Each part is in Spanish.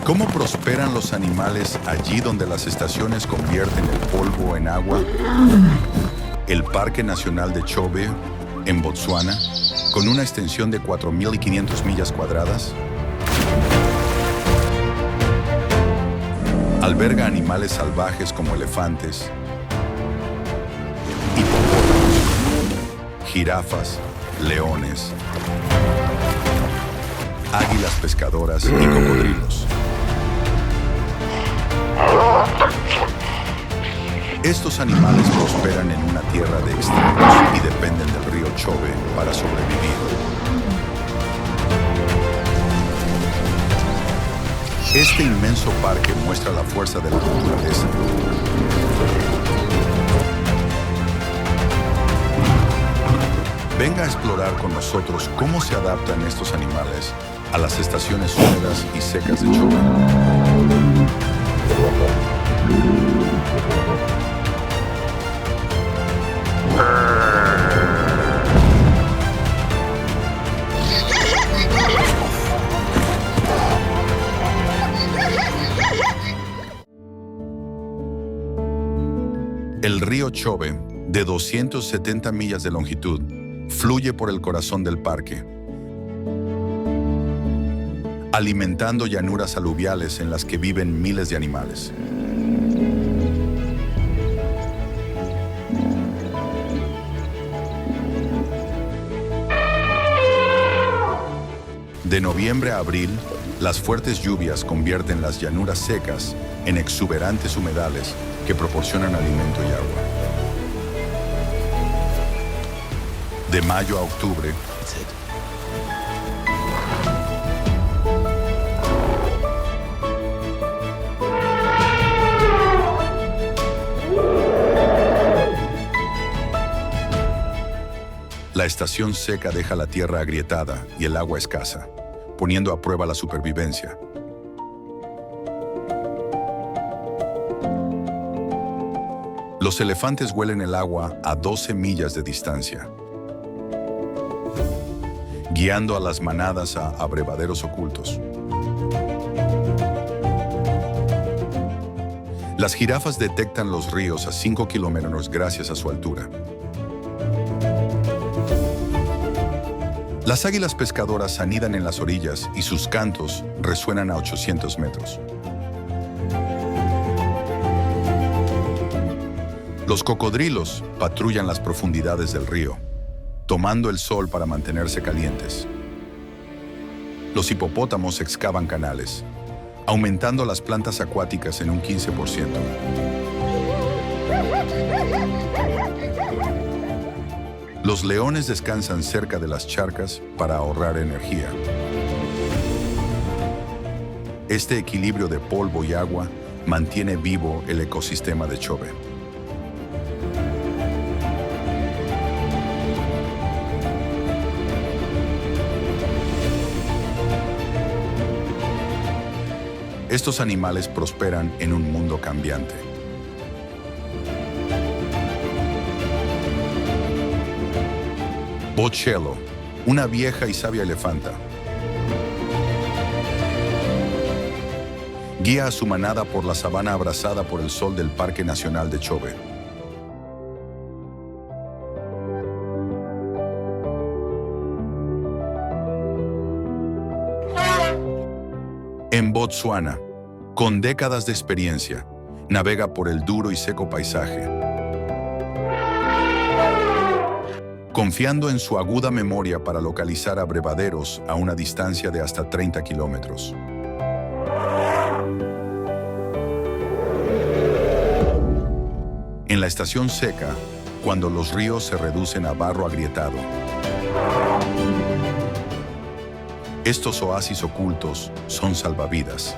¿Cómo prosperan los animales allí donde las estaciones convierten el polvo en agua? El Parque Nacional de Chobe, en Botsuana, con una extensión de 4.500 millas cuadradas, alberga animales salvajes como elefantes, hipopótamos, jirafas, leones, águilas pescadoras y cocodrilos. Estos animales prosperan en una tierra de extremos y dependen del río Chobe para sobrevivir. Este inmenso parque muestra la fuerza de la naturaleza. Venga a explorar con nosotros cómo se adaptan estos animales a las estaciones húmedas y secas de Chobe. El río Chobe, de 270 millas de longitud, fluye por el corazón del parque, alimentando llanuras aluviales en las que viven miles de animales. De noviembre a abril, las fuertes lluvias convierten las llanuras secas en exuberantes humedales que proporcionan alimento y agua. De mayo a octubre, la estación seca deja la tierra agrietada y el agua escasa, poniendo a prueba la supervivencia. Los elefantes huelen el agua a 12 millas de distancia, guiando a las manadas a abrevaderos ocultos. Las jirafas detectan los ríos a 5 kilómetros gracias a su altura. Las águilas pescadoras anidan en las orillas y sus cantos resuenan a 800 metros. Los cocodrilos patrullan las profundidades del río, tomando el sol para mantenerse calientes. Los hipopótamos excavan canales, aumentando las plantas acuáticas en un 15%. Los leones descansan cerca de las charcas para ahorrar energía. Este equilibrio de polvo y agua mantiene vivo el ecosistema de Chobe. Estos animales prosperan en un mundo cambiante. Bocello, una vieja y sabia elefanta, guía a su manada por la sabana abrasada por el sol del Parque Nacional de Chobe. En Botsuana, con décadas de experiencia, navega por el duro y seco paisaje, confiando en su aguda memoria para localizar abrevaderos a una distancia de hasta 30 kilómetros. En la estación seca, cuando los ríos se reducen a barro agrietado, estos oasis ocultos son salvavidas.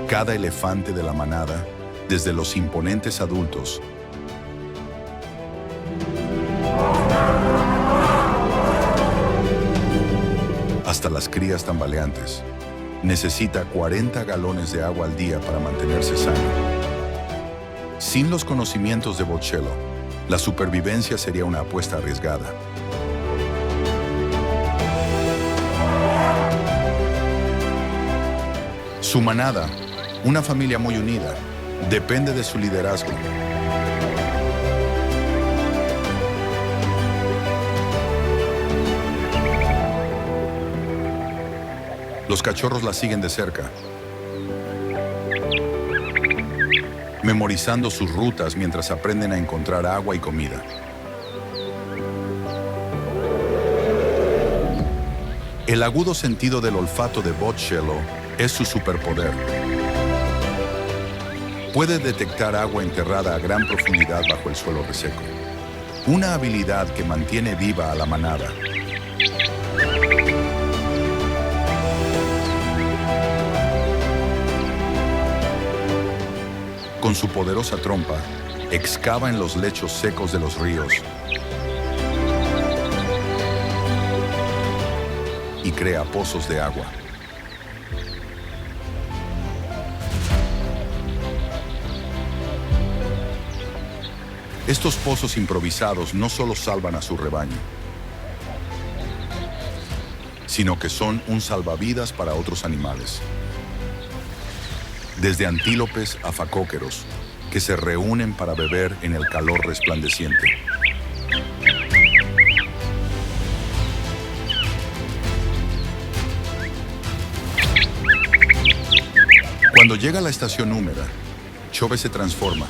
Cada elefante de la manada, desde los imponentes adultos hasta las crías tambaleantes, necesita 40 galones de agua al día para mantenerse sano. Sin los conocimientos de Bocello, La supervivencia sería una apuesta arriesgada. Su manada, una familia muy unida, depende de su liderazgo. Los cachorros la siguen de cerca, memorizando sus rutas mientras aprenden a encontrar agua y comida. El agudo sentido del olfato de Bocello es su superpoder. Puede detectar agua enterrada a gran profundidad bajo el suelo reseco. Una habilidad que mantiene viva a la manada. Con su poderosa trompa, excava en los lechos secos de los ríos y crea pozos de agua. Estos pozos improvisados no solo salvan a su rebaño, sino que son un salvavidas para otros animales. Desde antílopes a facóqueros, que se reúnen para beber en el calor resplandeciente. Cuando llega la estación húmeda, Chobe se transforma.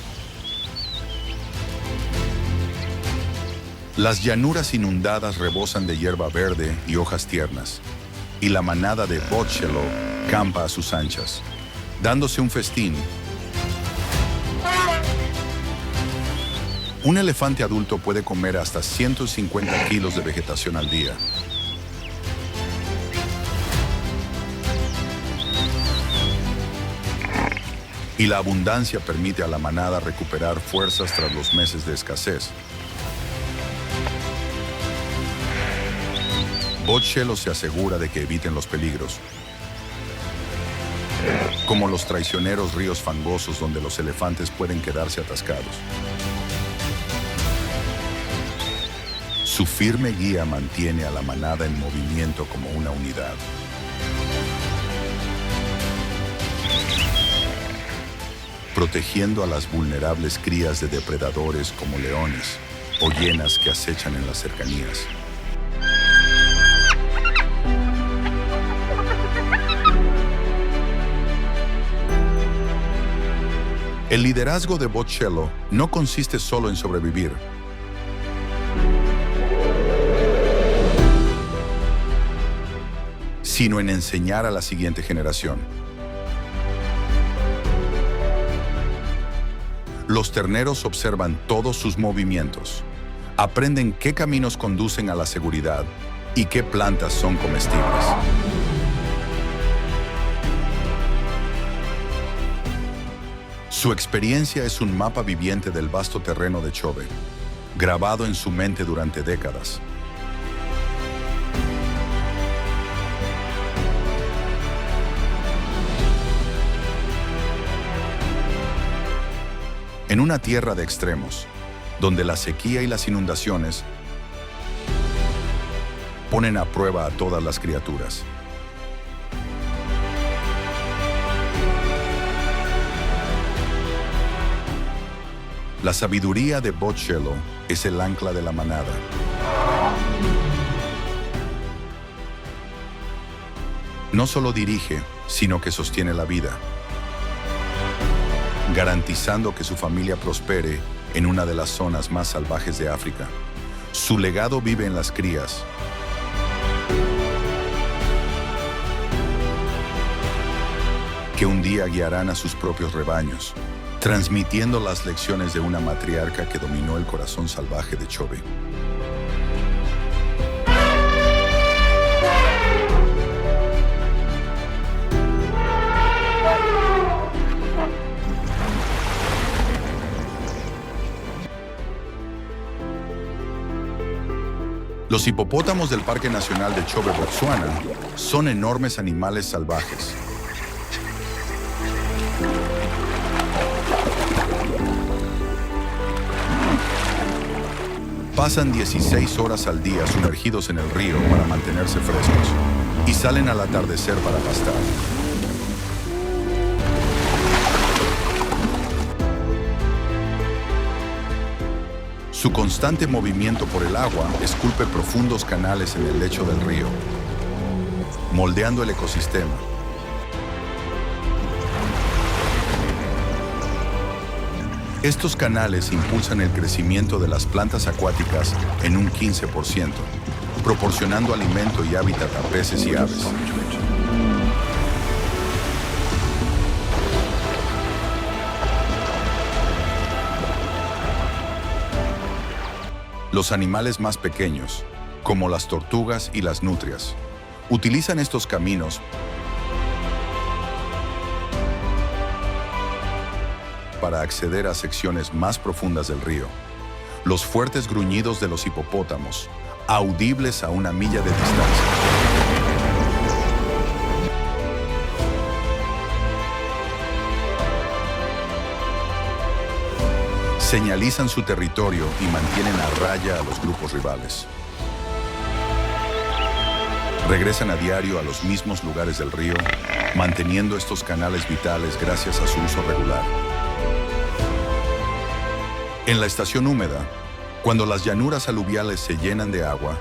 Las llanuras inundadas rebosan de hierba verde y hojas tiernas, y la manada de Bocello campa a sus anchas, dándose un festín. Un elefante adulto puede comer hasta 150 kilos de vegetación al día. Y la abundancia permite a la manada recuperar fuerzas tras los meses de escasez. Bocello se asegura de que eviten los peligros, como los traicioneros ríos fangosos donde los elefantes pueden quedarse atascados. Su firme guía mantiene a la manada en movimiento como una unidad. Protegiendo a las vulnerables crías de depredadores como leones o hienas que acechan en las cercanías. El liderazgo de Bocello no consiste solo en sobrevivir, sino en enseñar a la siguiente generación. Los terneros observan todos sus movimientos, aprenden qué caminos conducen a la seguridad y qué plantas son comestibles. Su experiencia es un mapa viviente del vasto terreno de Chobe, grabado en su mente durante décadas. En una tierra de extremos, donde la sequía y las inundaciones ponen a prueba a todas las criaturas. La sabiduría de Bocello es el ancla de la manada. No solo dirige, sino que sostiene la vida, garantizando que su familia prospere en una de las zonas más salvajes de África. Su legado vive en las crías, que un día guiarán a sus propios rebaños, transmitiendo las lecciones de una matriarca que dominó el corazón salvaje de Chobe. Los hipopótamos del Parque Nacional de Chobe, Botsuana, son enormes animales salvajes. Pasan 16 horas al día sumergidos en el río para mantenerse frescos y salen al atardecer para pastar. Su constante movimiento por el agua esculpe profundos canales en el lecho del río, moldeando el ecosistema. Estos canales impulsan el crecimiento de las plantas acuáticas en un 15%, proporcionando alimento y hábitat a peces y aves. Los animales más pequeños, como las tortugas y las nutrias, utilizan estos caminos para acceder a secciones más profundas del río. Los fuertes gruñidos de los hipopótamos, audibles a 1 milla de distancia. Señalizan su territorio y mantienen a raya a los grupos rivales. Regresan a diario a los mismos lugares del río, manteniendo estos canales vitales gracias a su uso regular. En la estación húmeda, cuando las llanuras aluviales se llenan de agua,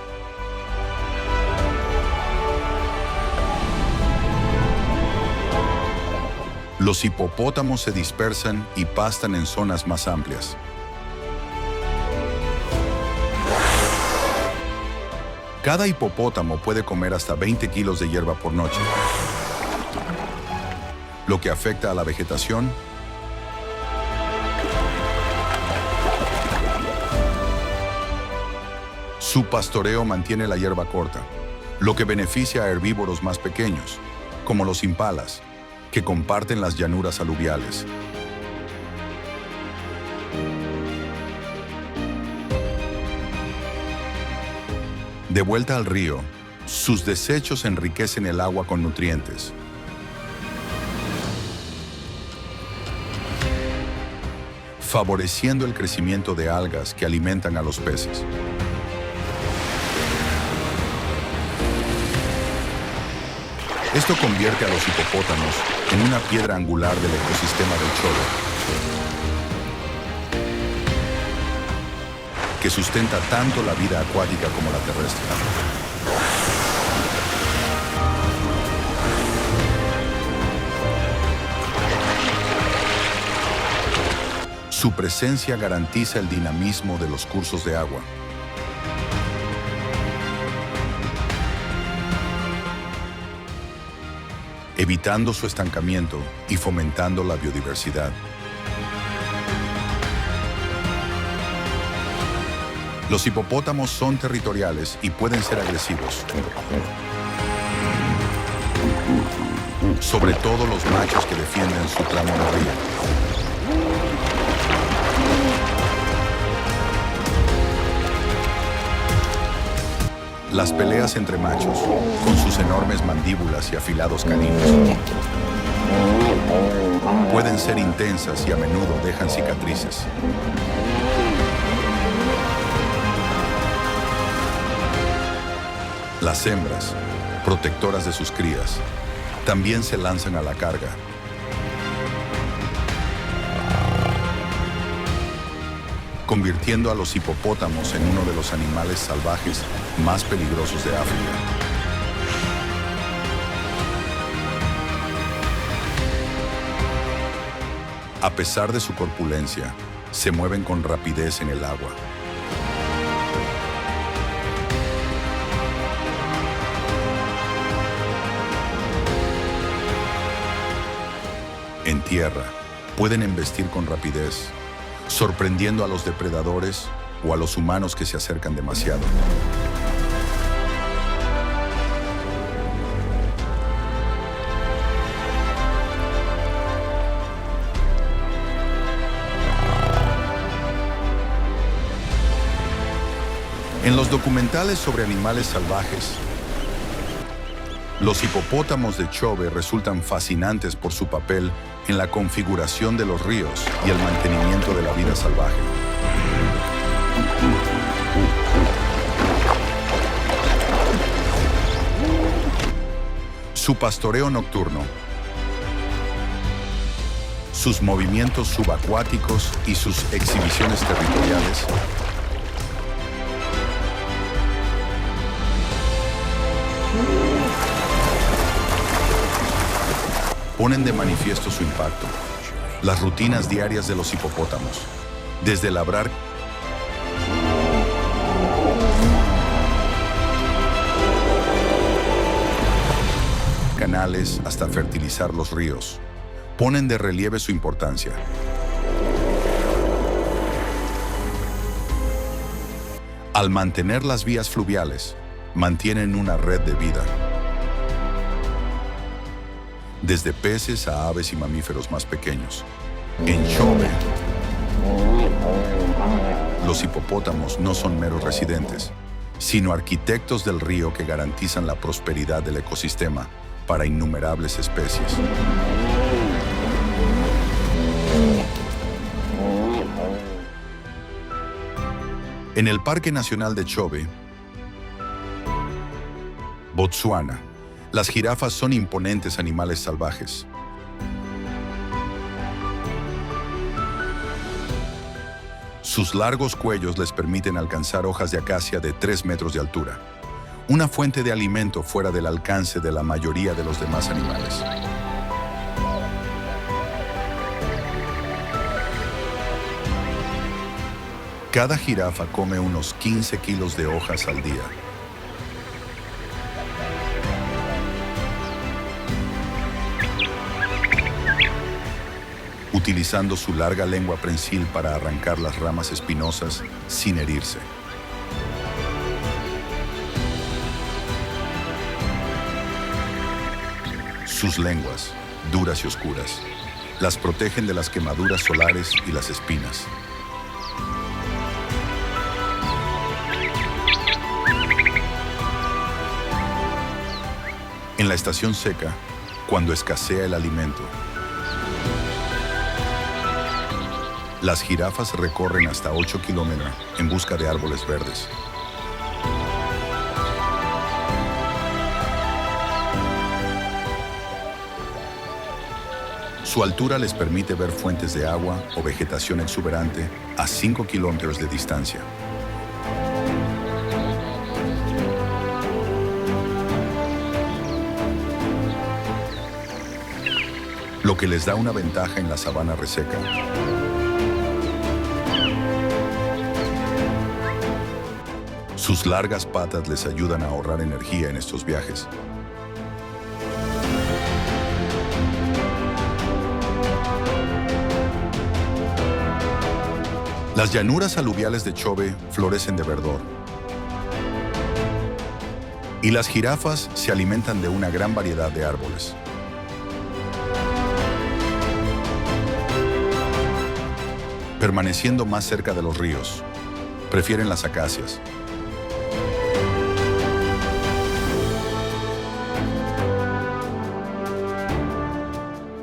los hipopótamos se dispersan y pastan en zonas más amplias. Cada hipopótamo puede comer hasta 20 kilos de hierba por noche, lo que afecta a la vegetación Su pastoreo mantiene la hierba corta, lo que beneficia a herbívoros más pequeños, como los impalas, que comparten las llanuras aluviales. De vuelta al río, sus desechos enriquecen el agua con nutrientes. Favoreciendo el crecimiento de algas que alimentan a los peces. Esto convierte a los hipopótamos en una piedra angular del ecosistema del Chobe, que sustenta tanto la vida acuática como la terrestre. Su presencia garantiza el dinamismo de los cursos de agua. Evitando su estancamiento y fomentando la biodiversidad. Los hipopótamos son territoriales y pueden ser agresivos. Sobre todo los machos que defienden su tramo de río. Las peleas entre machos, con sus enormes mandíbulas y afilados caninos, pueden ser intensas y a menudo dejan cicatrices. Las hembras, protectoras de sus crías, también se lanzan a la carga. Convirtiendo a los hipopótamos en uno de los animales salvajes más peligrosos de África. A pesar de su corpulencia, se mueven con rapidez en el agua. En tierra, pueden embestir con rapidez, sorprendiendo a los depredadores o a los humanos que se acercan demasiado. En los documentales sobre animales salvajes, los hipopótamos de Chobe resultan fascinantes por su papel en la configuración de los ríos y el mantenimiento de la vida salvaje. Su pastoreo nocturno, sus movimientos subacuáticos y sus exhibiciones territoriales ponen de manifiesto su impacto. Las rutinas diarias de los hipopótamos, desde labrar canales hasta fertilizar los ríos, ponen de relieve su importancia. Al mantener las vías fluviales, mantienen una red de vida. Desde peces a aves y mamíferos más pequeños. En Chobe, los hipopótamos no son meros residentes, sino arquitectos del río que garantizan la prosperidad del ecosistema para innumerables especies. En el Parque Nacional de Chobe, Botsuana, las jirafas son imponentes animales salvajes. Sus largos cuellos les permiten alcanzar hojas de acacia de 3 metros de altura, una fuente de alimento fuera del alcance de la mayoría de los demás animales. Cada jirafa come unos 15 kilos de hojas al día. Utilizando su larga lengua prensil para arrancar las ramas espinosas sin herirse. Sus lenguas, duras y oscuras, las protegen de las quemaduras solares y las espinas. En la estación seca, cuando escasea el alimento, las jirafas recorren hasta 8 kilómetros en busca de árboles verdes. Su altura les permite ver fuentes de agua o vegetación exuberante a 5 kilómetros de distancia. Lo que les da una ventaja en la sabana reseca. Sus largas patas les ayudan a ahorrar energía en estos viajes. Las llanuras aluviales de Chobe florecen de verdor. Y las jirafas se alimentan de una gran variedad de árboles. Permaneciendo más cerca de los ríos, prefieren las acacias.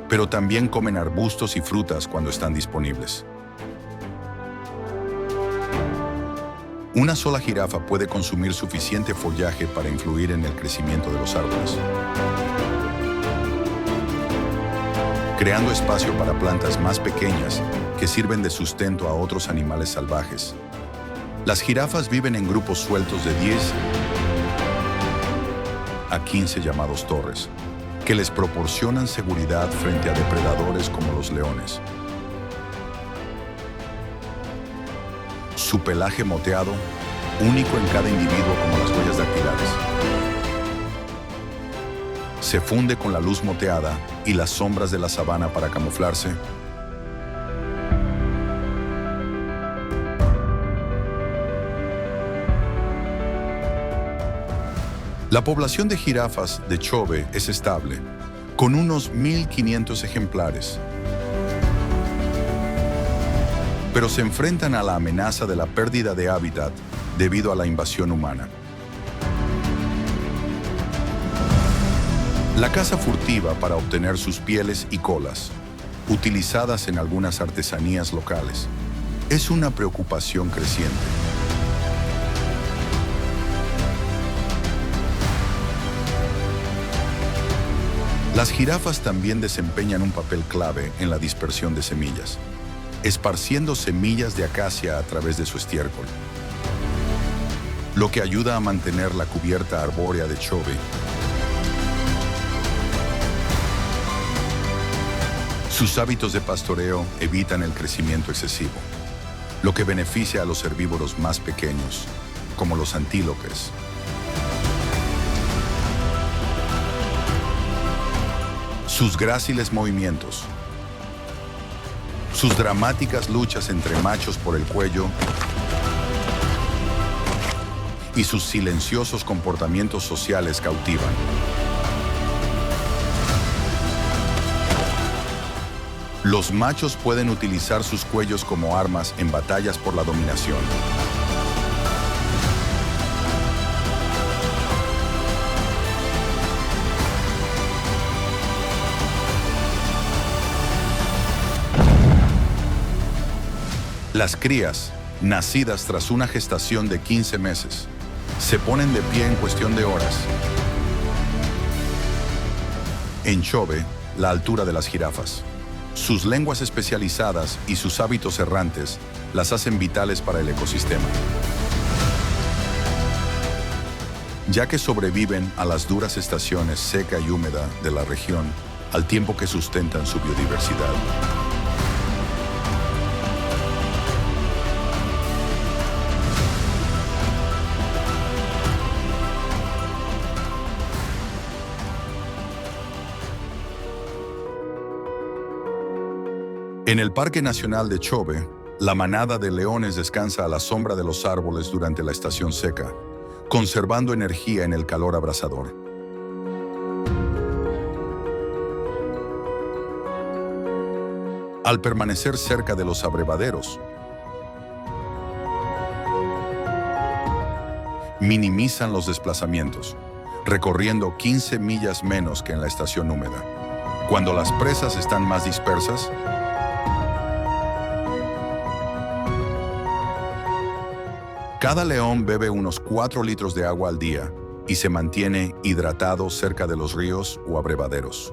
Pero también comen arbustos y frutas cuando están disponibles. Una sola jirafa puede consumir suficiente follaje para influir en el crecimiento de los árboles, creando espacio para plantas más pequeñas que sirven de sustento a otros animales salvajes. Las jirafas viven en grupos sueltos de 10 a 15 llamados torres, que les proporcionan seguridad frente a depredadores como los leones. Su pelaje moteado, único en cada individuo como las huellas dactilares, se funde con la luz moteada y las sombras de la sabana para camuflarse. La población de jirafas de Chobe es estable, con unos 1.500 ejemplares. Pero se enfrentan a la amenaza de la pérdida de hábitat debido a la invasión humana. La caza furtiva para obtener sus pieles y colas, utilizadas en algunas artesanías locales, es una preocupación creciente. Las jirafas también desempeñan un papel clave en la dispersión de semillas, esparciendo semillas de acacia a través de su estiércol, lo que ayuda a mantener la cubierta arbórea de Chobe. Sus hábitos de pastoreo evitan el crecimiento excesivo, lo que beneficia a los herbívoros más pequeños, como los antílopes. Sus gráciles movimientos, sus dramáticas luchas entre machos por el cuello y sus silenciosos comportamientos sociales cautivan. Los machos pueden utilizar sus cuellos como armas en batallas por la dominación. Las crías, nacidas tras una gestación de 15 meses, se ponen de pie en cuestión de horas. En Chobe, la altura de las jirafas. Sus lenguas especializadas y sus hábitos errantes las hacen vitales para el ecosistema, ya que sobreviven a las duras estaciones seca y húmeda de la región, al tiempo que sustentan su biodiversidad. En el Parque Nacional de Chobe, la manada de leones descansa a la sombra de los árboles durante la estación seca, conservando energía en el calor abrasador. Al permanecer cerca de los abrevaderos, minimizan los desplazamientos, recorriendo 15 millas menos que en la estación húmeda. Cuando las presas están más dispersas, cada león bebe unos 4 litros de agua al día y se mantiene hidratado cerca de los ríos o abrevaderos.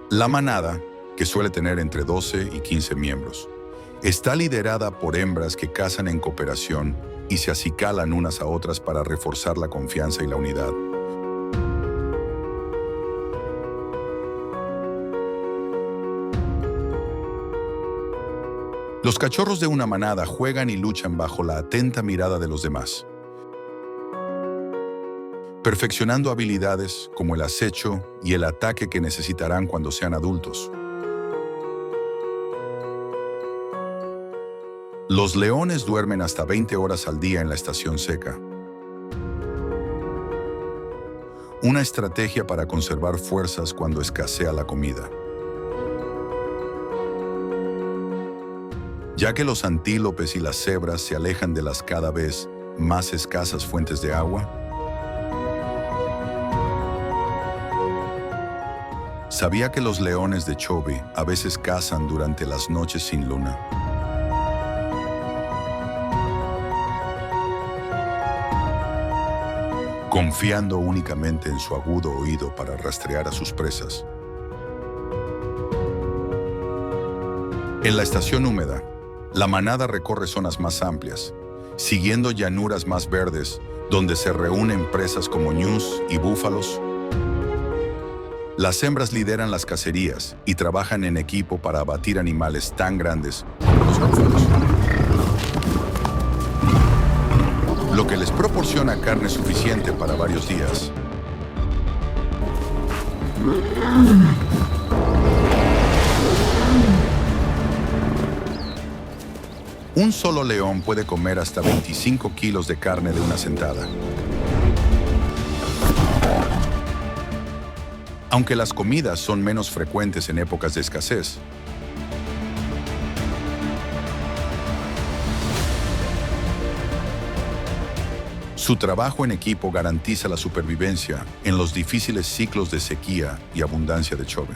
La manada, que suele tener entre 12 y 15 miembros, está liderada por hembras que cazan en cooperación y se acicalan unas a otras para reforzar la confianza y la unidad. Los cachorros de una manada juegan y luchan bajo la atenta mirada de los demás, perfeccionando habilidades como el acecho y el ataque que necesitarán cuando sean adultos. Los leones duermen hasta 20 horas al día en la estación seca, una estrategia para conservar fuerzas cuando escasea la comida. Ya que los antílopes y las cebras se alejan de las cada vez más escasas fuentes de agua, ¿sabía que los leones de Chobe a veces cazan durante las noches sin luna? Confiando únicamente en su agudo oído para rastrear a sus presas. En la estación húmeda, la manada recorre zonas más amplias, siguiendo llanuras más verdes, donde se reúnen presas como ñus y búfalos. Las hembras lideran las cacerías y trabajan en equipo para abatir animales tan grandes como los búfalos, lo que les proporciona carne suficiente para varios días. Un solo león puede comer hasta 25 kilos de carne de una sentada. Aunque las comidas son menos frecuentes en épocas de escasez, su trabajo en equipo garantiza la supervivencia en los difíciles ciclos de sequía y abundancia de Chobe.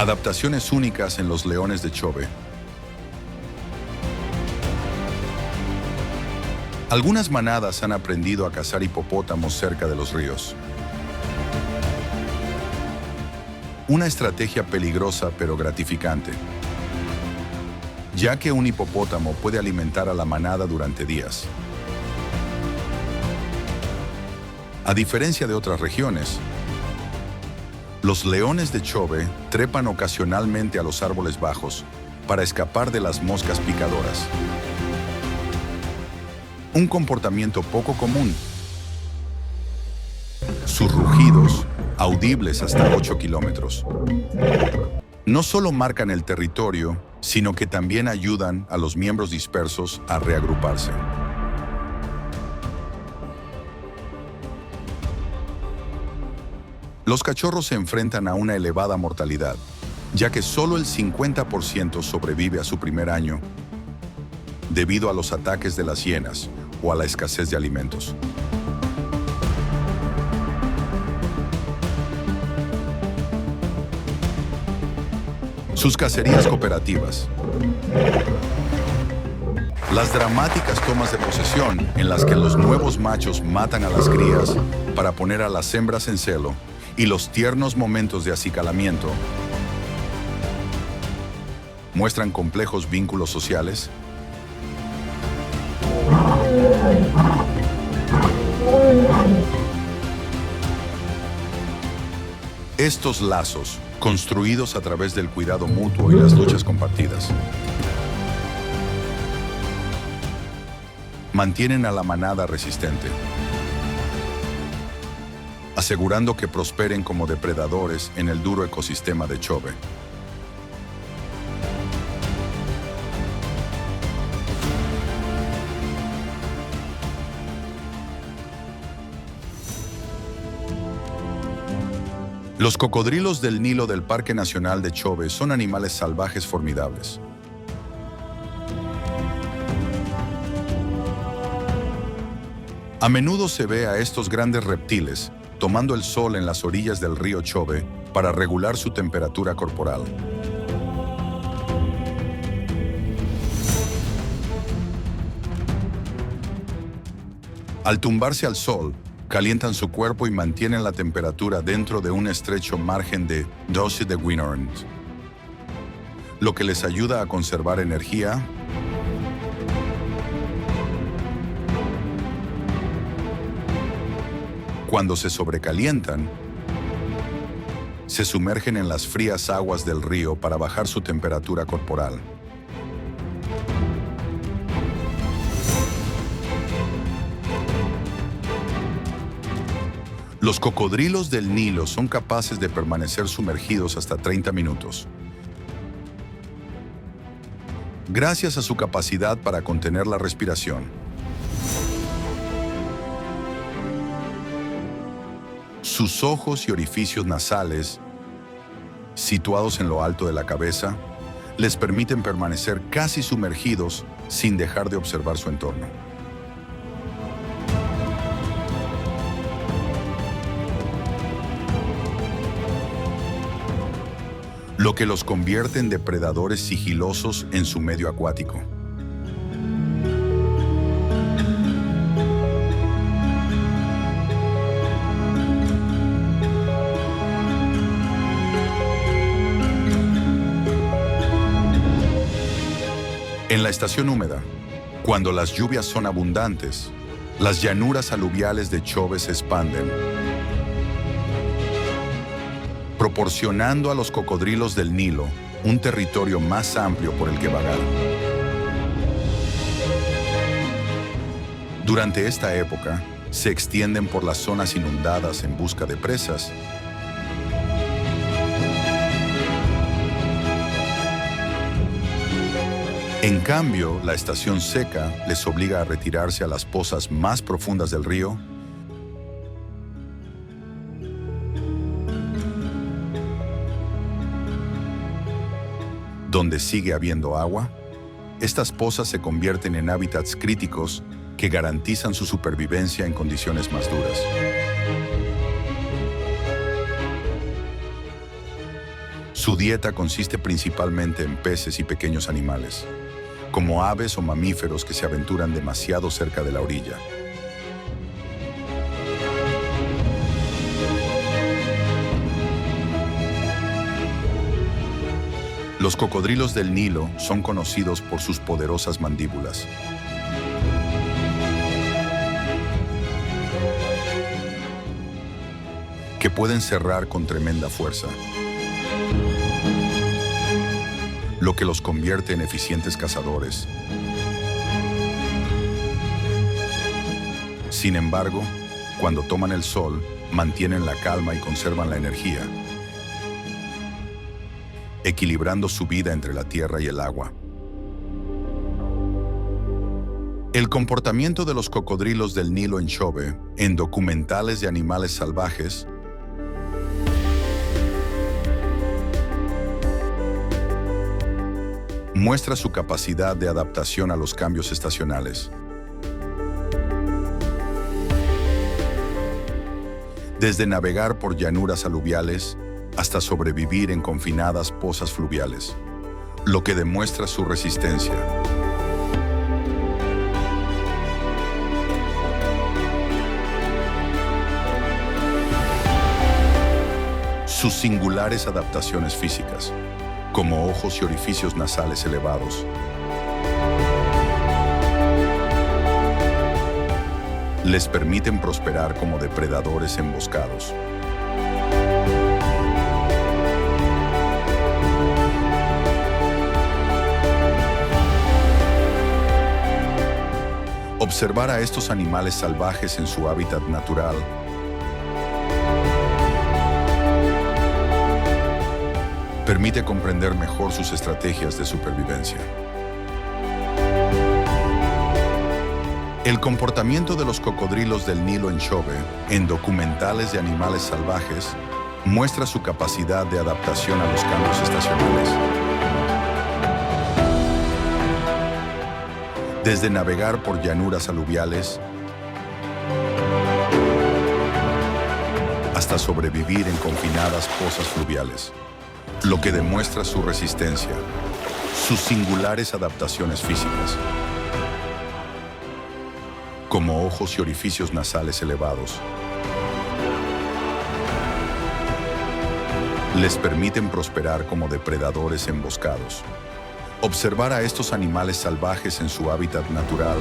Adaptaciones únicas en los leones de Chobe. Algunas manadas han aprendido a cazar hipopótamos cerca de los ríos. Una estrategia peligrosa pero gratificante, ya que un hipopótamo puede alimentar a la manada durante días. A diferencia de otras regiones, los leones de Chobe trepan ocasionalmente a los árboles bajos para escapar de las moscas picadoras. Un comportamiento poco común. Sus rugidos, audibles hasta 8 kilómetros, no solo marcan el territorio, sino que también ayudan a los miembros dispersos a reagruparse. Los cachorros se enfrentan a una elevada mortalidad, ya que solo el 50% sobrevive a su primer año debido a los ataques de las hienas o a la escasez de alimentos. Sus cacerías cooperativas. Las dramáticas tomas de posesión en las que los nuevos machos matan a las crías para poner a las hembras en celo y los tiernos momentos de acicalamiento muestran complejos vínculos sociales. Estos lazos, construidos a través del cuidado mutuo y las luchas compartidas, mantienen a la manada resistente, asegurando que prosperen como depredadores en el duro ecosistema de Chobe. Los cocodrilos del Nilo del Parque Nacional de Chobe son animales salvajes formidables. A menudo se ve a estos grandes reptiles tomando el sol en las orillas del río Chobe para regular su temperatura corporal. Al tumbarse al sol, calientan su cuerpo y mantienen la temperatura dentro de un estrecho margen de 12 de Winorn, lo que les ayuda a conservar energía cuando se sobrecalientan. Se sumergen en las frías aguas del río para bajar su temperatura corporal. Los cocodrilos del Nilo son capaces de permanecer sumergidos hasta 30 minutos. Gracias a su capacidad para contener la respiración. Sus ojos y orificios nasales, situados en lo alto de la cabeza, les permiten permanecer casi sumergidos sin dejar de observar su entorno. Lo que los convierte en depredadores sigilosos en su medio acuático. En la estación húmeda, cuando las lluvias son abundantes, las llanuras aluviales de Chobe se expanden, proporcionando a los cocodrilos del Nilo un territorio más amplio por el que vagar. Durante esta época, se extienden por las zonas inundadas en busca de presas. En cambio, la estación seca les obliga a retirarse a las pozas más profundas del río, donde sigue habiendo agua. Estas pozas se convierten en hábitats críticos que garantizan su supervivencia en condiciones más duras. Su dieta consiste principalmente en peces y pequeños animales, como aves o mamíferos que se aventuran demasiado cerca de la orilla. Los cocodrilos del Nilo son conocidos por sus poderosas mandíbulas. Que pueden cerrar con tremenda fuerza, lo que los convierte en eficientes cazadores. Sin embargo, cuando toman el sol, mantienen la calma y conservan la energía, equilibrando su vida entre la tierra y el agua. El comportamiento de los cocodrilos del Nilo en Chobe, en documentales de animales salvajes, muestra su capacidad de adaptación a los cambios estacionales. Desde navegar por llanuras aluviales hasta sobrevivir en confinadas pozas fluviales, lo que demuestra su resistencia. Sus singulares adaptaciones físicas, como ojos y orificios nasales elevados, les permiten prosperar como depredadores emboscados. Observar a estos animales salvajes en su hábitat natural permite comprender mejor sus estrategias de supervivencia. El comportamiento de los cocodrilos del Nilo en Chobe, en documentales de animales salvajes, muestra su capacidad de adaptación a los cambios estacionales. Desde navegar por llanuras aluviales hasta sobrevivir en confinadas pozas fluviales, lo que demuestra su resistencia, sus singulares adaptaciones físicas, como ojos y orificios nasales elevados, les permiten prosperar como depredadores emboscados. Observar a estos animales salvajes en su hábitat natural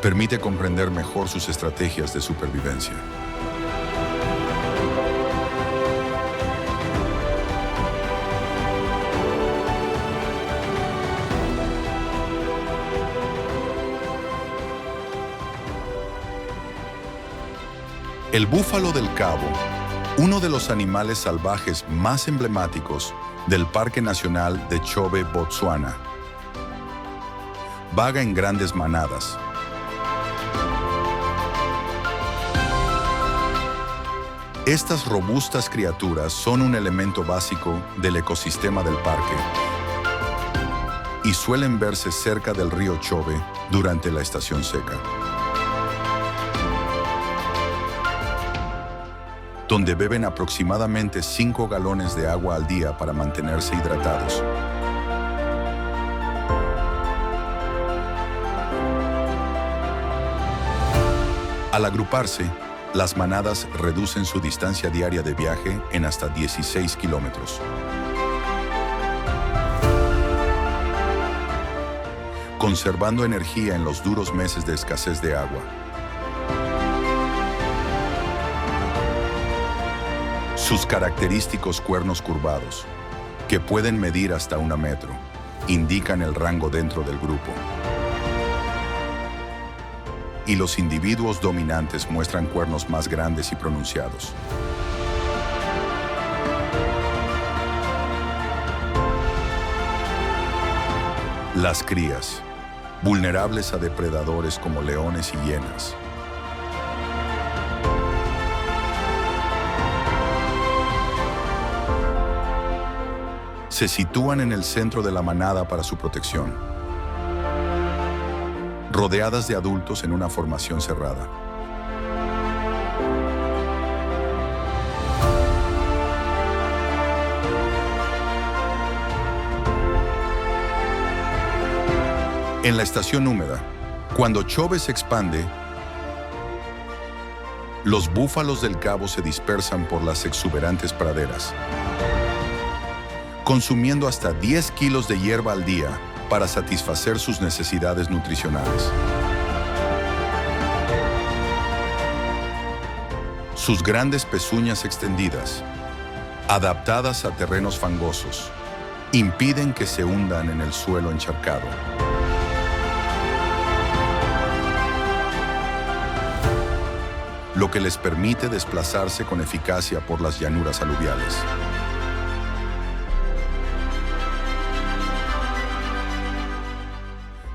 permite comprender mejor sus estrategias de supervivencia. El búfalo del Cabo, uno de los animales salvajes más emblemáticos del Parque Nacional de Chobe, Botsuana, vaga en grandes manadas. Estas robustas criaturas son un elemento básico del ecosistema del parque y suelen verse cerca del río Chobe durante la estación seca, donde beben aproximadamente 5 galones de agua al día para mantenerse hidratados. Al agruparse, las manadas reducen su distancia diaria de viaje en hasta 16 kilómetros. Conservando energía en los duros meses de escasez de agua. Sus característicos cuernos curvados, que pueden medir hasta 1 metro, indican el rango dentro del grupo. Y los individuos dominantes muestran cuernos más grandes y pronunciados. Las crías, vulnerables a depredadores como leones y hienas. Se sitúan en el centro de la manada para su protección, rodeadas de adultos en una formación cerrada. En la estación húmeda, cuando Chobe se expande, los búfalos del Cabo se dispersan por las exuberantes praderas, consumiendo hasta 10 kilos de hierba al día para satisfacer sus necesidades nutricionales. Sus grandes pezuñas extendidas, adaptadas a terrenos fangosos, impiden que se hundan en el suelo encharcado. Lo que les permite desplazarse con eficacia por las llanuras aluviales.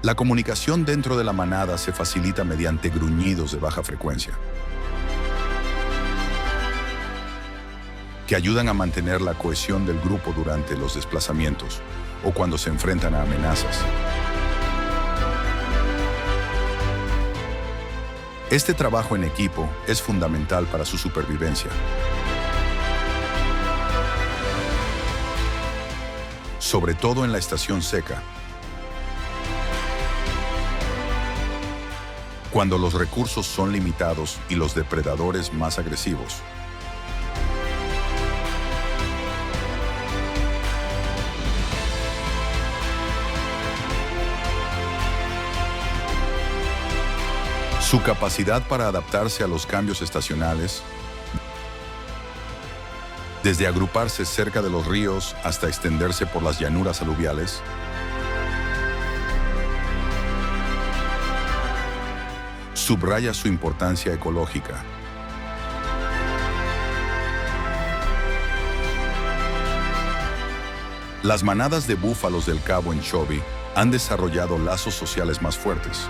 La comunicación dentro de la manada se facilita mediante gruñidos de baja frecuencia, que ayudan a mantener la cohesión del grupo durante los desplazamientos o cuando se enfrentan a amenazas. Este trabajo en equipo es fundamental para su supervivencia. Sobre todo en la estación seca, cuando los recursos son limitados y los depredadores más agresivos. Su capacidad para adaptarse a los cambios estacionales, desde agruparse cerca de los ríos hasta extenderse por las llanuras aluviales, subraya su importancia ecológica. Las manadas de búfalos del Cabo en Chobe han desarrollado lazos sociales más fuertes,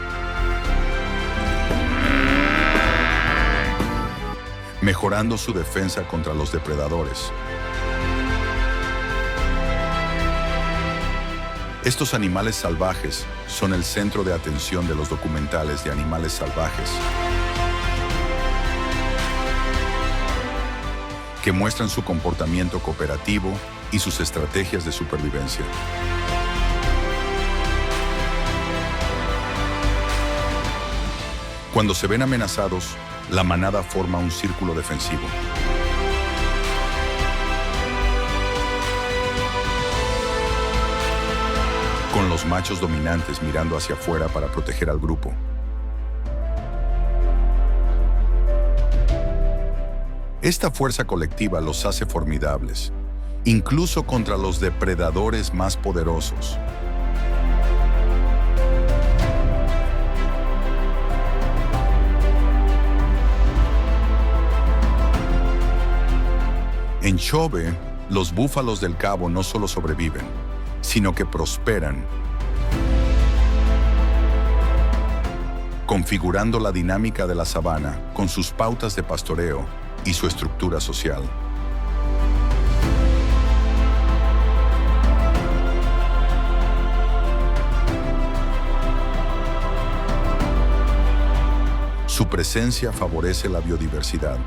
mejorando su defensa contra los depredadores. Estos animales salvajes son el centro de atención de los documentales de animales salvajes, que muestran su comportamiento cooperativo y sus estrategias de supervivencia. Cuando se ven amenazados, la manada forma un círculo defensivo. Con los machos dominantes mirando hacia afuera para proteger al grupo. Esta fuerza colectiva los hace formidables, incluso contra los depredadores más poderosos. En Chobe, los búfalos del Cabo no solo sobreviven, sino que prosperan, configurando la dinámica de la sabana con sus pautas de pastoreo y su estructura social. Su presencia favorece la biodiversidad,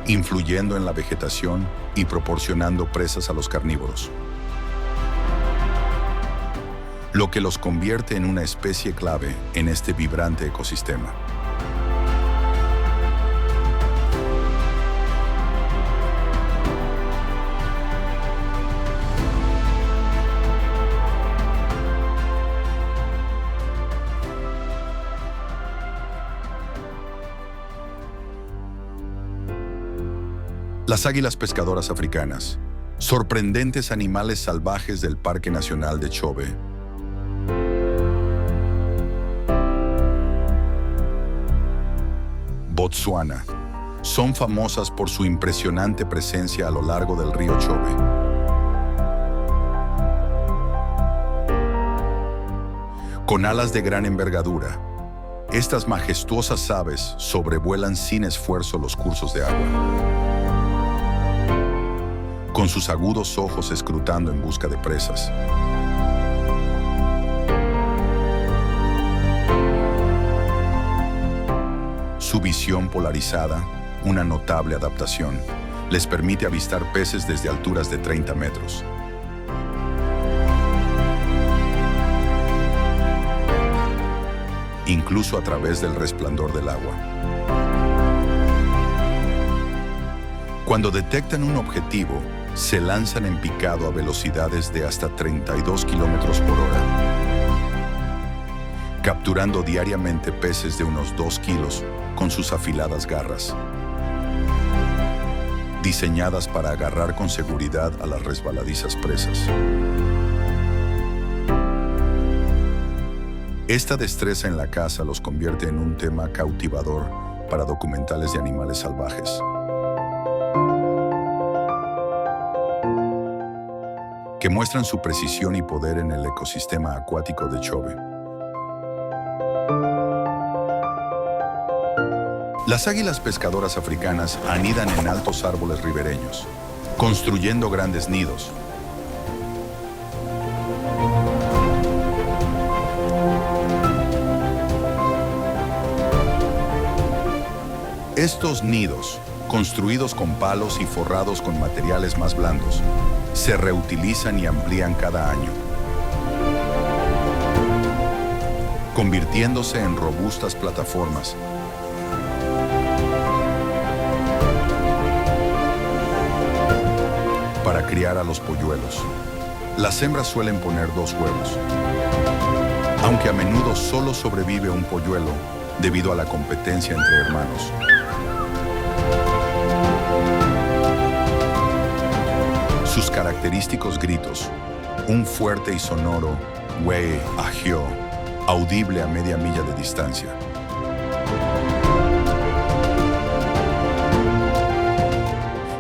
influyendo en la vegetación y proporcionando presas a los carnívoros, lo que los convierte en una especie clave en este vibrante ecosistema. Las águilas pescadoras africanas, sorprendentes animales salvajes del Parque Nacional de Chobe. Botsuana, son famosas por su impresionante presencia a lo largo del río Chobe. Con alas de gran envergadura, estas majestuosas aves sobrevuelan sin esfuerzo los cursos de agua, con sus agudos ojos escrutando en busca de presas. Su visión polarizada, una notable adaptación, les permite avistar peces desde alturas de 30 metros. incluso a través del resplandor del agua. Cuando detectan un objetivo, se lanzan en picado a velocidades de hasta 32 kilómetros por hora, capturando diariamente peces de unos 2 kilos con sus afiladas garras, diseñadas para agarrar con seguridad a las resbaladizas presas. Esta destreza en la caza los convierte en un tema cautivador para documentales de animales salvajes, que muestran su precisión y poder en el ecosistema acuático de Chobe. Las águilas pescadoras africanas anidan en altos árboles ribereños, construyendo grandes nidos. Estos nidos, construidos con palos y forrados con materiales más blandos, se reutilizan y amplían cada año, convirtiéndose en robustas plataformas para criar a los polluelos. Las hembras suelen poner 2 huevos, aunque a menudo solo sobrevive un polluelo debido a la competencia entre hermanos. Sus característicos gritos, un fuerte y sonoro "wee ahio", audible a media milla de distancia,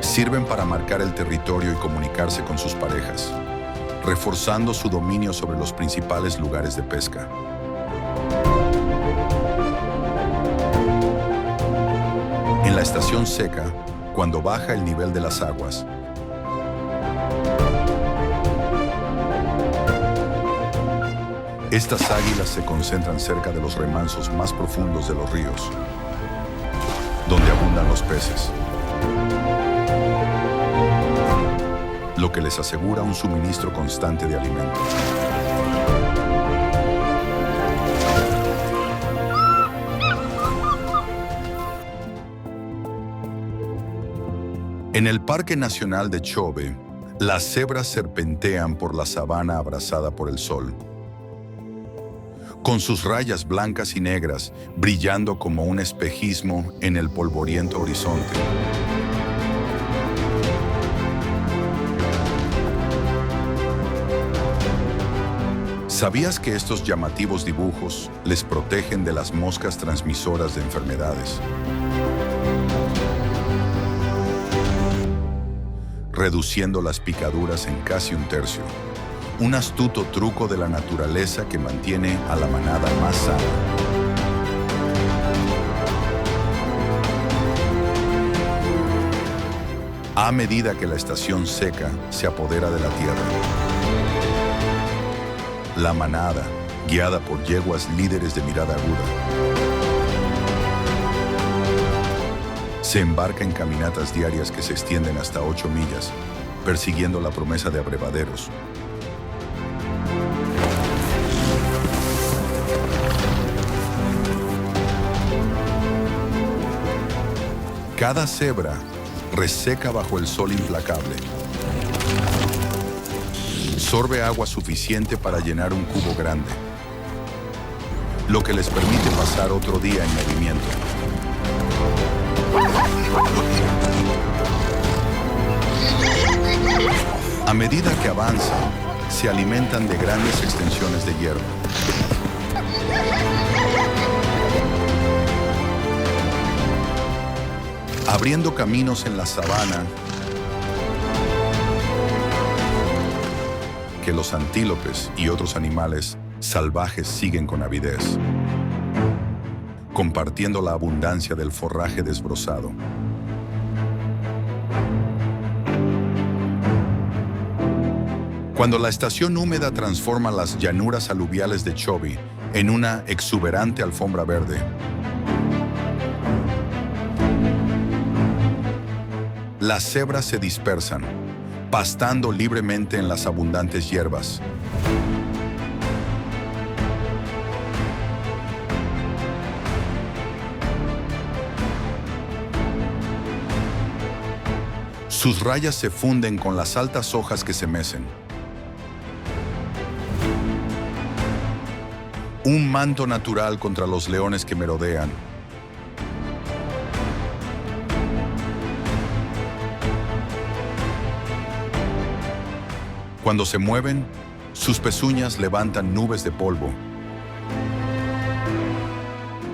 sirven para marcar el territorio y comunicarse con sus parejas, reforzando su dominio sobre los principales lugares de pesca. En la estación seca, cuando baja el nivel de las aguas, estas águilas se concentran cerca de los remansos más profundos de los ríos, donde abundan los peces, lo que les asegura un suministro constante de alimento. En el Parque Nacional de Chobe, las cebras serpentean por la sabana abrasada por el sol, con sus rayas blancas y negras brillando como un espejismo en el polvoriento horizonte. ¿Sabías que estos llamativos dibujos les protegen de las moscas transmisoras de enfermedades, reduciendo las picaduras en casi un tercio? Un astuto truco de la naturaleza que mantiene a la manada más sana. A medida que la estación seca se apodera de la tierra, la manada, guiada por yeguas líderes de mirada aguda, se embarca en caminatas diarias que se extienden hasta 8 millas, persiguiendo la promesa de abrevaderos. Cada cebra reseca bajo el sol implacable. Sorbe agua suficiente para llenar un cubo grande, lo que les permite pasar otro día en movimiento. A medida que avanzan, se alimentan de grandes extensiones de hierba. Abriendo caminos en la sabana que los antílopes y otros animales salvajes siguen con avidez, compartiendo la abundancia del forraje desbrozado. Cuando la estación húmeda transforma las llanuras aluviales de Chobe en una exuberante alfombra verde, las cebras se dispersan, pastando libremente en las abundantes hierbas. Sus rayas se funden con las altas hojas que se mecen. Un manto natural contra los leones que merodean. Cuando se mueven, sus pezuñas levantan nubes de polvo.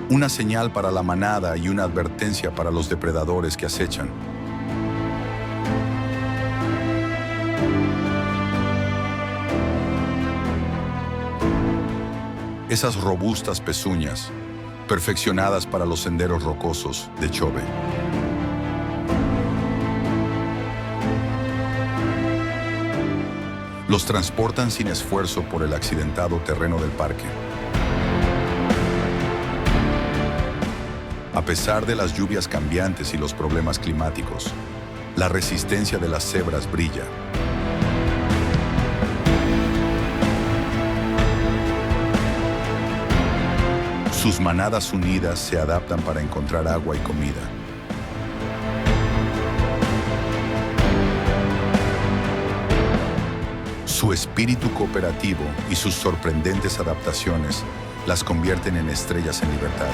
Una señal para la manada y una advertencia para los depredadores que acechan. Esas robustas pezuñas, perfeccionadas para los senderos rocosos de Chobe. Los transportan sin esfuerzo por el accidentado terreno del parque. A pesar de las lluvias cambiantes y los problemas climáticos, la resistencia de las cebras brilla. Sus manadas unidas se adaptan para encontrar agua y comida. Su espíritu cooperativo y sus sorprendentes adaptaciones las convierten en estrellas en libertad.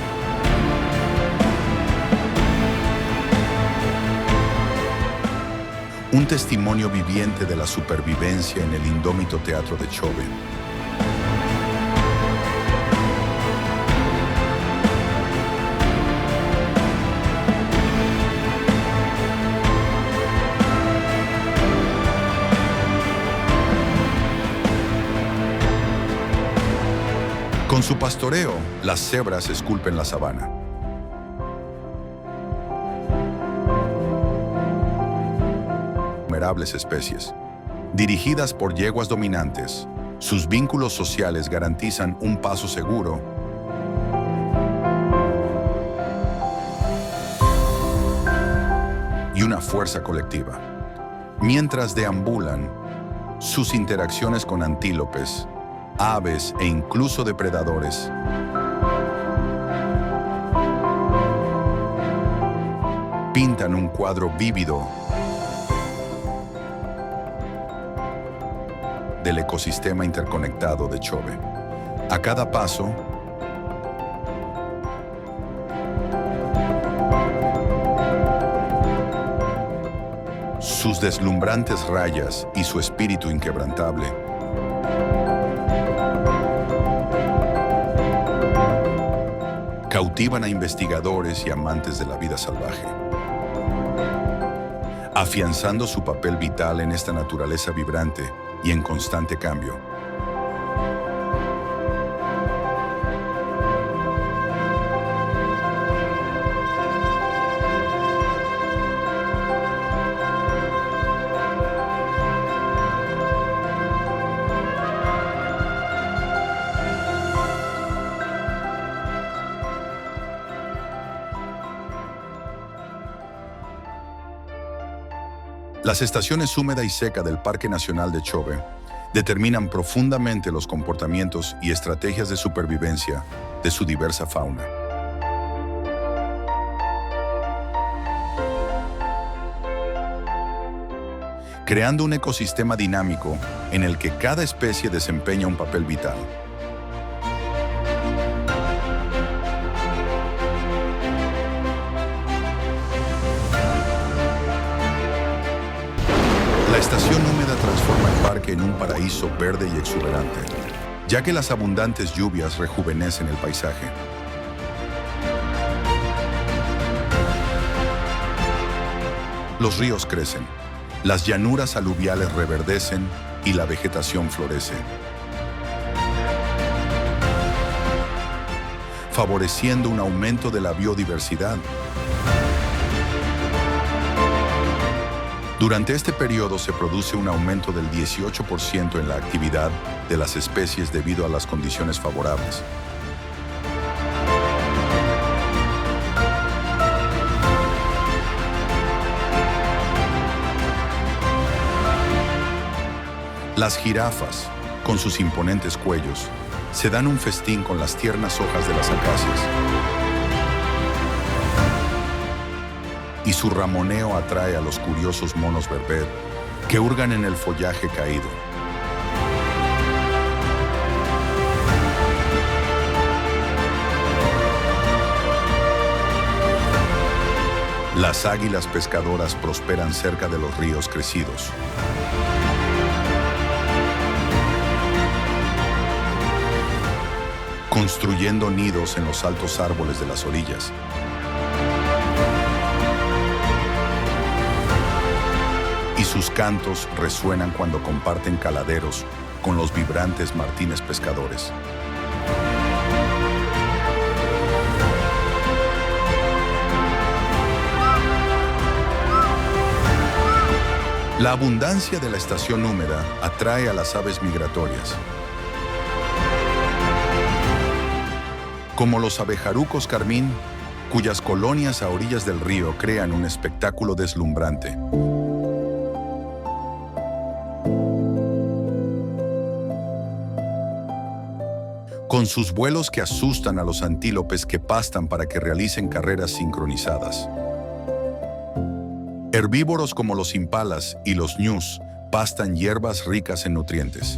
Un testimonio viviente de la supervivencia en el indómito teatro de Chobe. Con su pastoreo, las cebras esculpen la sabana. Innumerables especies. Dirigidas por yeguas dominantes, sus vínculos sociales garantizan un paso seguro y una fuerza colectiva. Mientras deambulan, sus interacciones con antílopes, aves e incluso depredadores pintan un cuadro vívido del ecosistema interconectado de Chobe. A cada paso, sus deslumbrantes rayas y su espíritu inquebrantable cautivan a investigadores y amantes de la vida salvaje, afianzando su papel vital en esta naturaleza vibrante y en constante cambio. Las estaciones húmeda y seca del Parque Nacional de Chobe determinan profundamente los comportamientos y estrategias de supervivencia de su diversa fauna. Creando un ecosistema dinámico en el que cada especie desempeña un papel vital. La estación húmeda transforma el parque en un paraíso verde y exuberante, ya que las abundantes lluvias rejuvenecen el paisaje. Los ríos crecen, las llanuras aluviales reverdecen y la vegetación florece, favoreciendo un aumento de la biodiversidad. Durante este periodo se produce un aumento del 18% en la actividad de las especies debido a las condiciones favorables. Las jirafas, con sus imponentes cuellos, se dan un festín con las tiernas hojas de las acacias. y su ramoneo atrae a los curiosos monos berber que hurgan en el follaje caído. Las águilas pescadoras prosperan cerca de los ríos crecidos. Construyendo nidos en los altos árboles de las orillas. Y sus cantos resuenan cuando comparten caladeros con los vibrantes martines pescadores. La abundancia de la estación húmeda atrae a las aves migratorias, como los abejarucos carmín, cuyas colonias a orillas del río crean un espectáculo deslumbrante. Con sus vuelos que asustan a los antílopes que pastan para que realicen carreras sincronizadas. Herbívoros como los impalas y los ñus pastan hierbas ricas en nutrientes.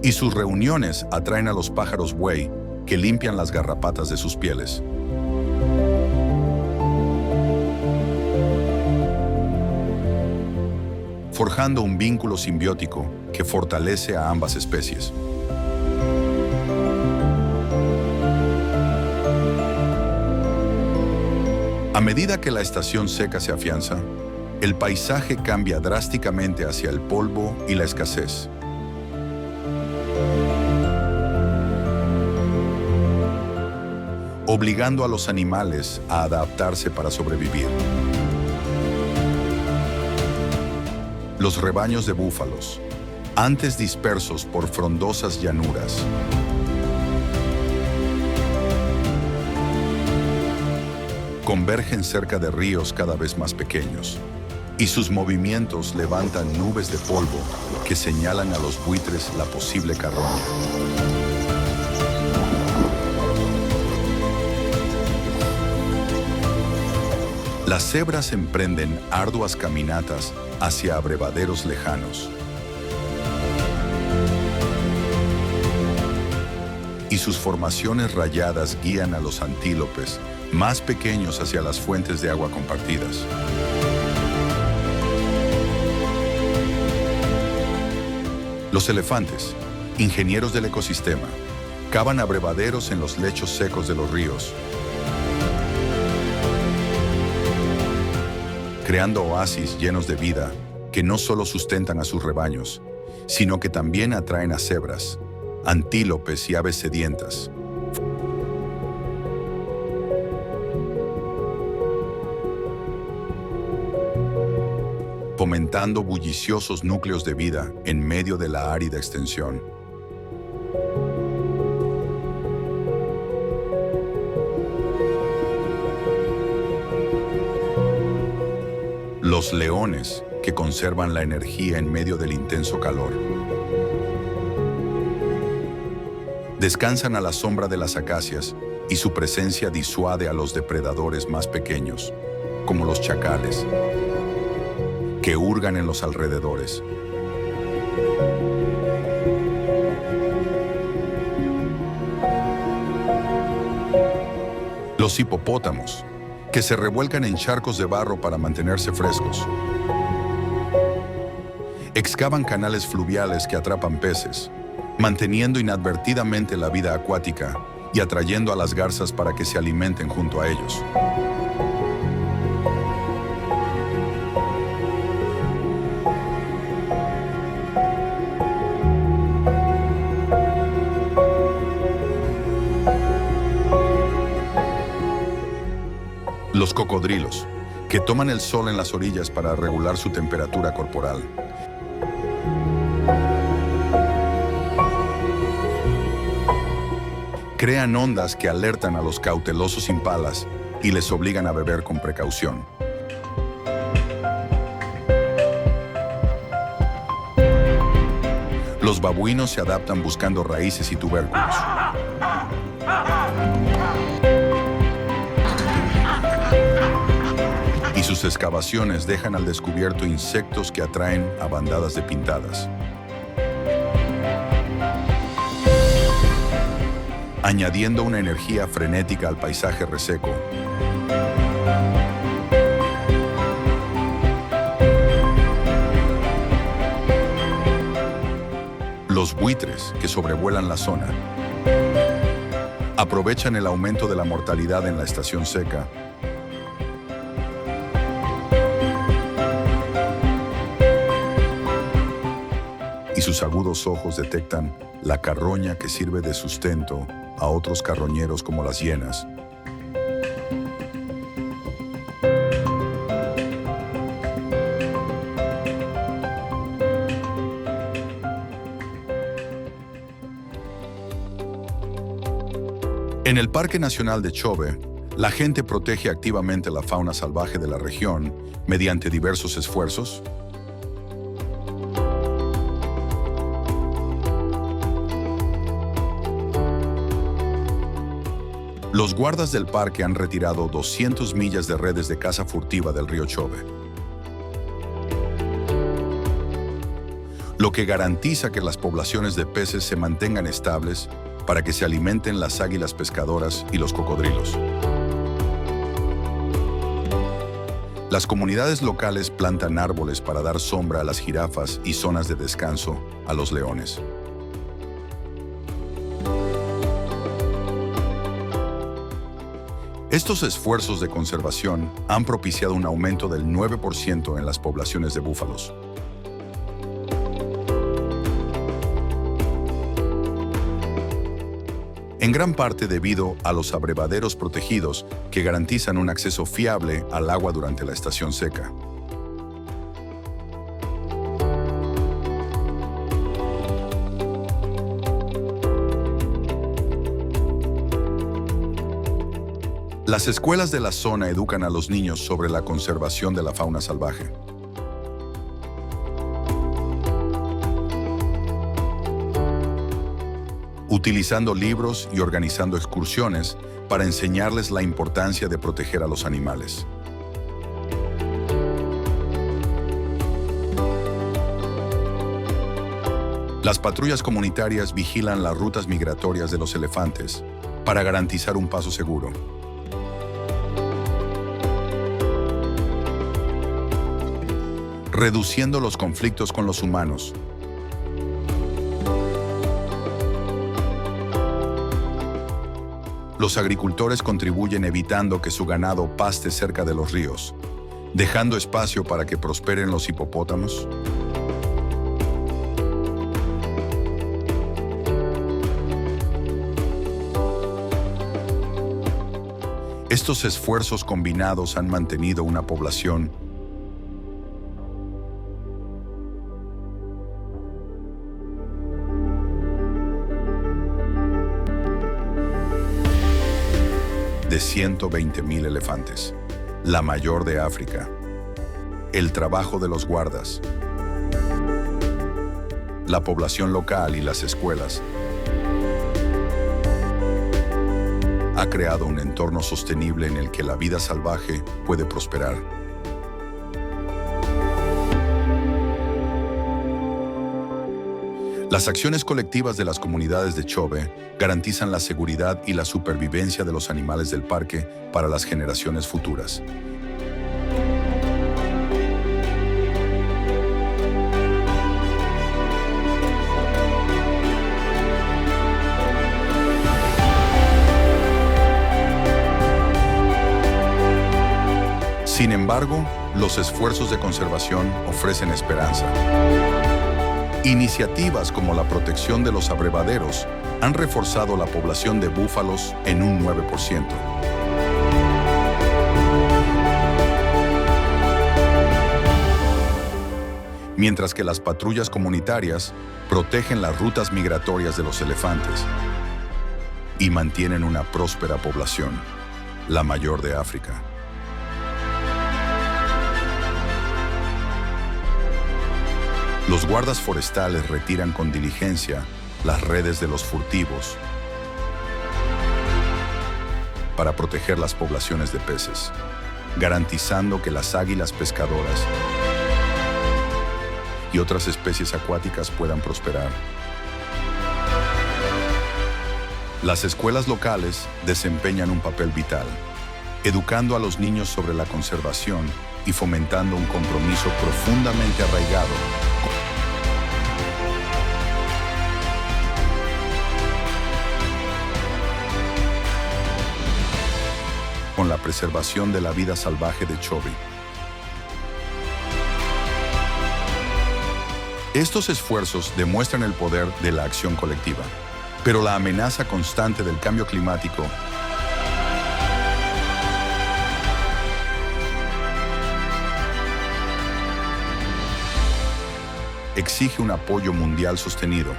Y sus reuniones atraen a los pájaros buey que limpian las garrapatas de sus pieles. Forjando un vínculo simbiótico que fortalece a ambas especies. A medida que la estación seca se afianza, el paisaje cambia drásticamente hacia el polvo y la escasez. Obligando a los animales a adaptarse para sobrevivir. Los rebaños de búfalos, antes dispersos por frondosas llanuras, convergen cerca de ríos cada vez más pequeños, y sus movimientos levantan nubes de polvo que señalan a los buitres la posible carroña. Las cebras emprenden arduas caminatas hacia abrevaderos lejanos. Y sus formaciones rayadas guían a los antílopes más pequeños hacia las fuentes de agua compartidas. Los elefantes, ingenieros del ecosistema, cavan abrevaderos en los lechos secos de los ríos, creando oasis llenos de vida que no solo sustentan a sus rebaños, sino que también atraen a cebras, antílopes y aves sedientas. Fomentando bulliciosos núcleos de vida en medio de la árida extensión. Los leones, que conservan la energía en medio del intenso calor. Descansan a la sombra de las acacias y su presencia disuade a los depredadores más pequeños, como los chacales, que hurgan en los alrededores. Los hipopótamos, que se revuelcan en charcos de barro para mantenerse frescos. Excavan canales fluviales que atrapan peces, manteniendo inadvertidamente la vida acuática y atrayendo a las garzas para que se alimenten junto a ellos. Los cocodrilos, que toman el sol en las orillas para regular su temperatura corporal. Crean ondas que alertan a los cautelosos impalas y les obligan a beber con precaución. Los babuinos se adaptan buscando raíces y tubérculos. Sus excavaciones dejan al descubierto insectos que atraen a bandadas de pintadas, añadiendo una energía frenética al paisaje reseco. Los buitres, que sobrevuelan la zona, aprovechan el aumento de la mortalidad en la estación seca y sus agudos ojos detectan la carroña que sirve de sustento a otros carroñeros como las hienas. En el Parque Nacional de Chobe, la gente protege activamente la fauna salvaje de la región mediante diversos esfuerzos. Los guardas del parque han retirado 200 millas de redes de caza furtiva del río Chobe, lo que garantiza que las poblaciones de peces se mantengan estables para que se alimenten las águilas pescadoras y los cocodrilos. Las comunidades locales plantan árboles para dar sombra a las jirafas y zonas de descanso a los leones. Estos esfuerzos de conservación han propiciado un aumento del 9% en las poblaciones de búfalos. En gran parte debido a los abrevaderos protegidos que garantizan un acceso fiable al agua durante la estación seca. Las escuelas de la zona educan a los niños sobre la conservación de la fauna salvaje. Utilizando libros y organizando excursiones para enseñarles la importancia de proteger a los animales. Las patrullas comunitarias vigilan las rutas migratorias de los elefantes para garantizar un paso seguro. Reduciendo los conflictos con los humanos. Los agricultores contribuyen evitando que su ganado paste cerca de los ríos, dejando espacio para que prosperen los hipopótamos. Estos esfuerzos combinados han mantenido una población de 120,000 elefantes, la mayor de África. El trabajo de los guardas, la población local y las escuelas ha creado un entorno sostenible en el que la vida salvaje puede prosperar. Las acciones colectivas de las comunidades de Chobe garantizan la seguridad y la supervivencia de los animales del parque para las generaciones futuras. Sin embargo, los esfuerzos de conservación ofrecen esperanza. Iniciativas como la protección de los abrevaderos han reforzado la población de búfalos en un 9%. Mientras que las patrullas comunitarias protegen las rutas migratorias de los elefantes y mantienen una próspera población, la mayor de África. Los guardas forestales retiran con diligencia las redes de los furtivos para proteger las poblaciones de peces. garantizando que las águilas pescadoras y otras especies acuáticas puedan prosperar. Las escuelas locales desempeñan un papel vital, educando a los niños sobre la conservación y fomentando un compromiso profundamente arraigado con la preservación de la vida salvaje de Chobe. Estos esfuerzos demuestran el poder de la acción colectiva, pero la amenaza constante del cambio climático exige un apoyo mundial sostenido.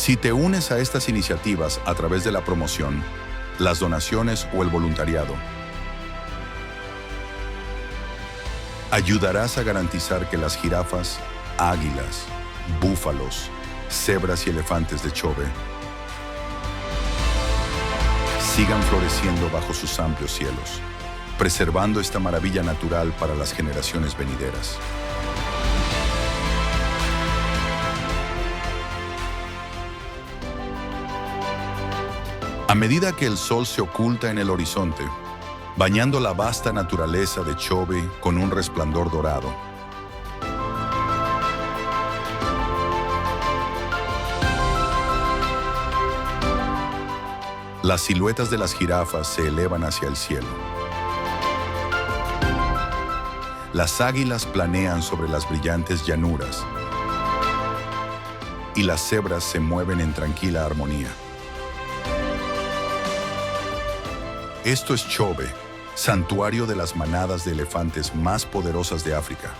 Si te unes a estas iniciativas a través de la promoción, las donaciones o el voluntariado, ayudarás a garantizar que las jirafas, águilas, búfalos, cebras y elefantes de Chobe sigan floreciendo bajo sus amplios cielos, preservando esta maravilla natural para las generaciones venideras. A medida que el sol se oculta en el horizonte, bañando la vasta naturaleza de Chobe con un resplandor dorado, las siluetas de las jirafas se elevan hacia el cielo. Las águilas planean sobre las brillantes llanuras y las cebras se mueven en tranquila armonía. Esto es Chobe, santuario de las manadas de elefantes más poderosas de África.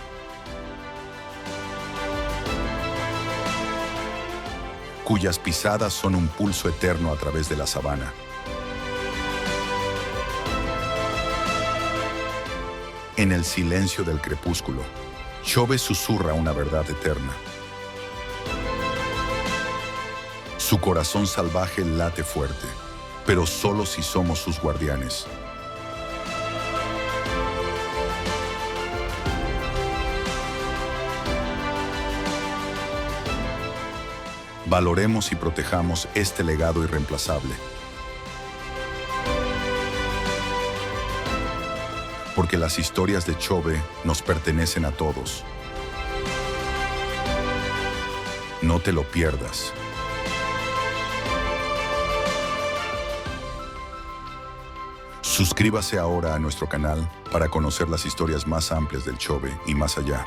Cuyas pisadas son un pulso eterno a través de la sabana. En el silencio del crepúsculo, Chobe susurra una verdad eterna. Su corazón salvaje late fuerte, pero solo si somos sus guardianes. Valoremos y protejamos este legado irreemplazable. Porque las historias de Chobe nos pertenecen a todos. No te lo pierdas. Suscríbase ahora a nuestro canal para conocer las historias más amplias del Chobe y más allá.